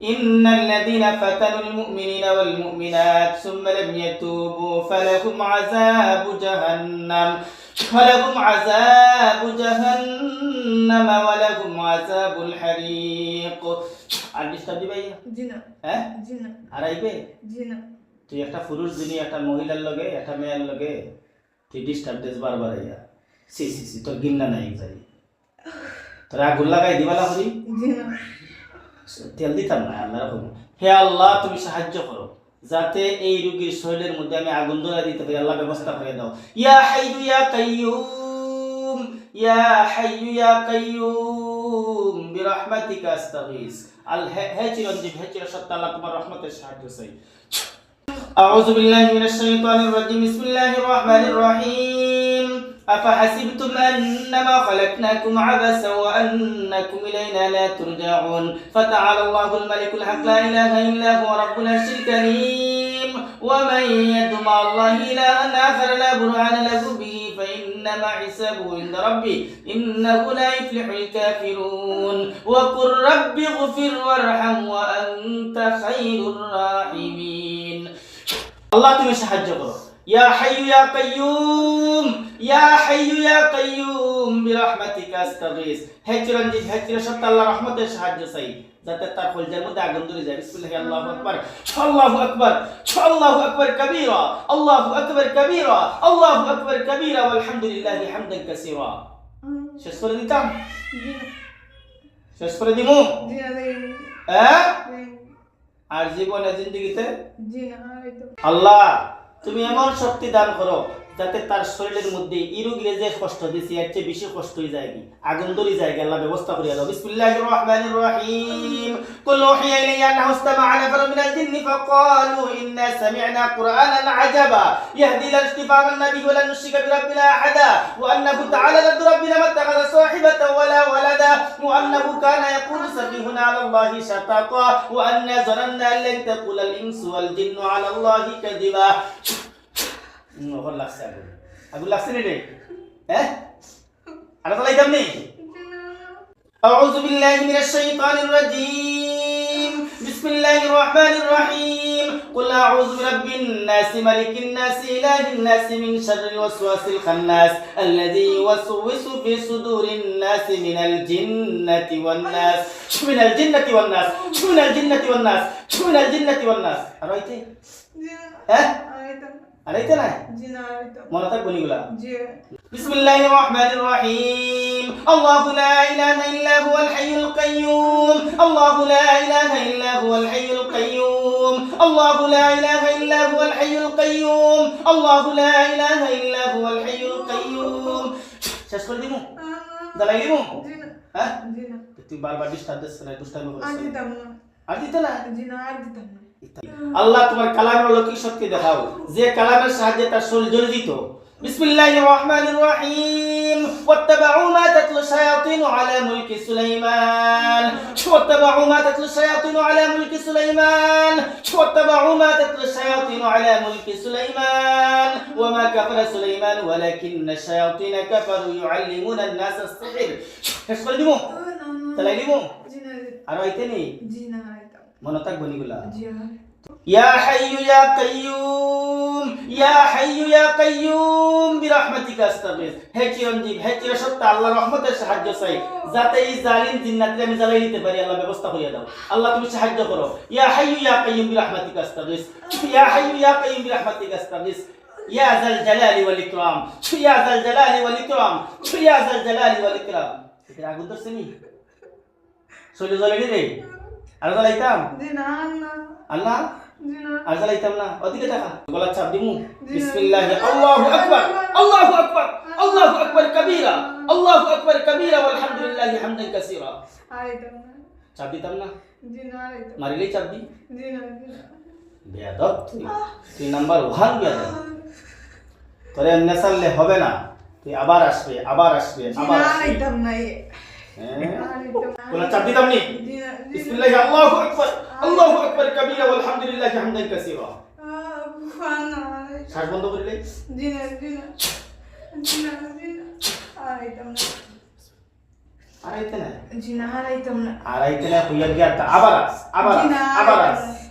إن الذين فتنوا المؤمنين والمؤمنات ثم لم يتوبوا فلهم عذاب جهنم ولهم عذاب الحريق আর disturb দিবে জি না হ্যাঁ জি না আর আইবে জি না তুই একটা পুরুষ দিনী একটা মহিলার লগে একটা মেয়ের লগে তুই ডিস্টার্ব দিস বারবার আইয়া সি তোর গিন্না নাই যাই তোর আগুন লাগাই দিবালা হরি জি না তেল দিতাম না আল্লাহ রাখুন হে আল্লাহ তুমি সাহায্য করো যাতে এই রোগীর শরীরের মধ্যে আমি আগুন ধরে দিতে পারি আল্লাহ ব্যবস্থা করে দাও ইয়া হাইয়ু ইয়া কাইয়ুম ইয়া হাইয়ু ইয়া কাইয়ুম বিরহমাতিকা আস্তাগীস আল হে চিরঞ্জীব হে চিরসত্তা আল্লাহ তোমার রহমতের সাহায্য চাই আউযু বিল্লাহি মিনাশ শাইতানির রাজিম বিসমিল্লাহির রহমানির রহিম أفحسبتم أنما خلقناكم عبثا وأنكم إلينا لا ترجعون فتعالى الله الملك الحق لا إله إلا هو رب العرش الكريم ومن يدع مع الله إلها آخر لا برهان له به فإنما حسابه عند ربي إنه لا يفلح الكافرون وقل رب اغفر وارحم وأنت خير الراحمين الله তুমি সাহায্য করো ইয়া হাইয়ু ইয়া কাইয়ুম ইয়া হাইয়ু ইয়া কাইয়ুম বিরহমাতিকা আস্তাগীস হে চিরঞ্জীব হে চিরসত্তা আল্লাহ রহমতের সাহায্য চাই যাতে তার কলজার মধ্যে আগুন ধরে যায় বিসমিল্লাহি আল্লাহু আকবার আল্লাহু আকবার আল্লাহু আকবার কবীরা আল্লাহু আকবার কবীরা আল্লাহু আকবার কবীরা ওয়ালহামদুলিল্লাহি হামদান কাসীরা শেষ করে দিতাম জি না শেষ করে দিমু জি না হ্যাঁ আর জীবনে জিন্দেগিতে জি না হয়তো আল্লাহ তুমি এমন শক্তি দান করো যাতে তার শরীরের মধ্যে ইরুগিরে যে কষ্ট দিছি এর চেয়ে বেশি কষ্ট হয়ে যায় কি আগুন ধরে যায় আল্লাহ ব্যবস্থা করিয়া দাও বিসমিল্লাহির রহমানির রহিম কুল উহিয়া ইলাইয়া আন্নাহু ইসতামা'a নাফারun মিনাল জিন্নি ফাকালু ইন্না সামি'না কুরআনান আজাবা ইয়াহদি ইলা ইস্তিফামান নাবিয়্যি ওয়া লা নুশরিকা বিরাব্বিনা আহাদা ওয়া আন্নাহু তাআলা রাব্বু রাব্বিনা মাত্তাখাযা সাহিবাতান ওয়া লা ওয়ালাদা ওয়া আন্নাহু কানা ইয়াকুলু সাফিহুনা 'ala আল্লাহি শাতাতা ওয়া আন্না যানান্না an lan taqula al-insu wal jinnu 'ala আল্লাহি কাযিবা ওহর লাগছে আগুন লাগছে রে হ্যাঁ আর চালাইতাম নি আউযু বিল্লাহি মিনাশ শাইতানির রাজিম বিসমিল্লাহির রহমানির রহিম কুল আউযু বিরাব্বিন নাস মালিকিন নাস ইলাহিন নাস মিন শাররিল ওয়াসওয়াসিল খান্নাস আল্লাযী ইউওয়াসওয়িসু ফি সুদুরিন নাস মিনাল জিন্নাতি ওয়ান নাস মিনাল জিন্নাতি ওয়ান নাস মিনাল জিন্নাতি ওয়ান নাস মিনাল জিন্নাতি ওয়ান নাস আর হইতে হ্যাঁ আরেইতে না জি না হয়তো মনে থাকবে নিগুলা জি বিসমিল্লাহির রহমানির রহিম আল্লাহু লা ইলাহা ইল্লা হুয়াল হাইয়ুল কাইয়্যুম আল্লাহু লা ইলাহা ইল্লা হুয়াল হাইয়ুল কাইয়্যুম আল্লাহু লা ইলাহা ইল্লা হুয়াল হাইয়ুল কাইয়্যুম আল্লাহু লা ইলাহা ইল্লা হুয়াল হাইয়ুল কাইয়্যুম শেষ করে দিমু দালাই দিমু জি না হ্যাঁ জি না তুই বারবার ডিস্টার্ব দিস না দুষ্টামি আর করিস দিতাম না আর দিতে না জি না আর দিতাম না আল্লাহ তোমার কালামের অলৌকিক শক্তি দেখাও যে কালামের সাহায্যে তার শরীর জ্বলে দিত বিসমিল্লাহির রহমানির রহিম ওয়াত্তাবাউ মা তাতলু শায়াতিন আলা মুলকি সুলাইমান ওয়াত্তাবাউ মা তাতলু শায়াতিন আলা মুলকি সুলাইমান ওয়াত্তাবাউ মা তাতলু শায়াতিন আলা মুলকি সুলাইমান ওয়া মা কাফারা সুলাইমান ওয়ালাকিন্না শায়াতিন কাফারু ইউআল্লিমুনা আন-নাস আস-সিহর শেষ করে দিমু তালাই দিমু জি না আর হইতে নি জি না হয়তো মনে থাকবে নিগুলা জি ইয়া হাইয়ু ইয়া কাইয়ুম ইয়া হাইয়ু ইয়া কাইয়ুম বিরহমাতিকা আস্তাগীস হে চিরঞ্জীব হে চিরসত্তা আল্লাহর রহমতের সাহায্য চাই যাতে এই জালিম জিন্নাতকে আমি জ্বালাই দিতে পারি আল্লাহ ব্যবস্থা করিয়া দাও আল্লাহ তুমি সাহায্য করো ইয়া হাইয়ু ইয়া কাইয়ুম বিরহমাতিকা আস্তাগীস ইয়া হাইয়ু ইয়া কাইয়ুম বিরহমাতিকা আস্তাগীস ইয়া যাল জালালি ওয়াল ইকরাম ইয়া যাল জালালি ওয়াল ইকরাম ইয়া যাল জালালি ওয়াল ইকরাম এটা আগুন ধরছে নি চলে জ্বলে রে আর জ্বালাইতাম জি না আল্লাহ জি না আর জ্বালাইতাম না ওদিকে দেখা গলা চাপ দিমু বিসমিল্লাহি আল্লাহু আকবার আল্লাহু আকবার আল্লাহু আকবার কবীরা আল্লাহু আকবার কবীরা ওয়ালহামদুলিল্লাহি হামদান কাসীরা আইতাম না চাপ দিতাম না জি না আইতাম মারিলেই চাপ দি জি না বেয়াদব তুই নাম্বার 1 বেয়াদব তোরে নেসাললে হবে না তুই আবার আসবে আবার আসবে আবার আসবে আইতাম না গলা চাপ দিতাম নি বিসমিল্লাহি আল্লাহু আকবার কবীরা ওয়ালহামদুলিল্লাহি হামদান কাসীরা শ্বাস বন্ধ করিলে জি না আইতাম না আড়াইতে না জি না হারাইতাম না আড়াইতে না হইয়া গিয়া আবার আস জি না,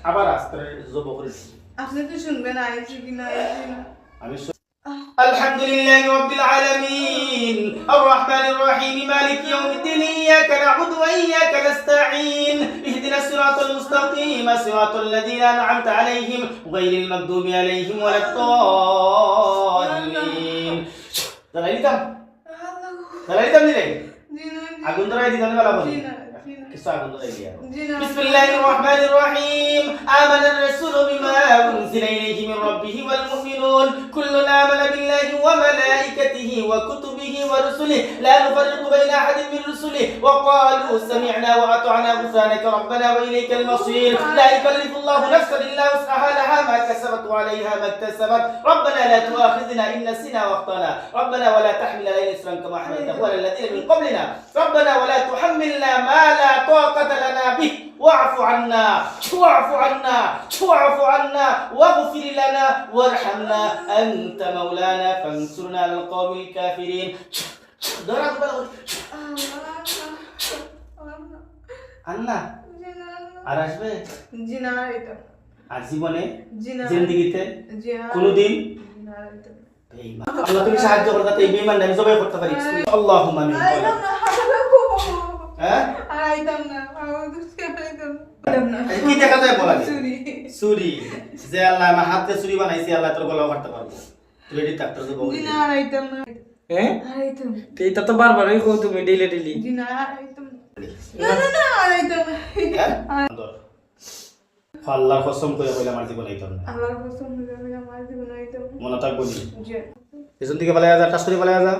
আবার আস তোর জব করেছি আপনি তো শুনবেন আইছি কি না আইছি না আমি الحمد لله رب العالمين الرحمن الرحيم مالك يوم الدين إياك نعبد وإياك نستعين اهدنا الصراط المستقيم صراط الذين أنعمت عليهم غير المغضوب عليهم ولا الضالين دلائلكم دلائلكم জি না আগুন ধরাই দিতে বলা বলি জি না কিছু আগুন ধরাই দিয়া জি না بسم الله الرحمن الرحيم آمن الرسول بما أنزل إليه من ربه والمؤمنون كل آمن بالله وملائكته وكتبه ورسله لا نفرق بين أحد من رسله وقالوا سمعنا وأطعنا غفرانك ربنا وإليك المصير لا يكلف الله نفسا إلا وسعها لها ما كسبت وعليها ما اكتسبت ربنا لا تؤاخذنا إن نسينا واخطأنا ربنا ولا تحمل علينا إصرا كما حملته على الذين من قبلنا ربنا ولا تحملنا ما لا طاقة لنا به واعف عنا واغفر لنا وارحمنا أنت مولانا فانصرنا على القوم الكافرين আন্না আর আসবে জি না হারাইতাম আর জীবনে জি না জিন্দেগিতে জি না কোনোদিন জি না হারাইতাম বেঈমান আল্লাহ তুমি সাহায্য করো যাতে এই বেঈমান আমি জবাই করতে পারি আল্লাহুম্মা আমিন হারাইতাম না হ্যাঁ হারাইতাম না হারাইতাম না কি দেখা যায় বলা চুরি চুরি যে আল্লাহ আমার হাতে চুরি বানাইছে আল্লাহ তোর গলাও কাটতে পারবো তুই রেডি থাক তোর জবাব জি না হারাইতাম না হ্যাঁ হারাইতাম তো এটা তো বারবারই কও তুমি ডেইলি ডেইলি জি না হারাইতাম না হারাইতাম না হ্যাঁ আল্লাহর কসম করে কইলাম আর জীবন আইতাম না আল্লাহর কসম করে আমার জীবন হারাইতাম মনে থাকবো নি জি পেছন থেকে বলা যা টাস করে বলা যা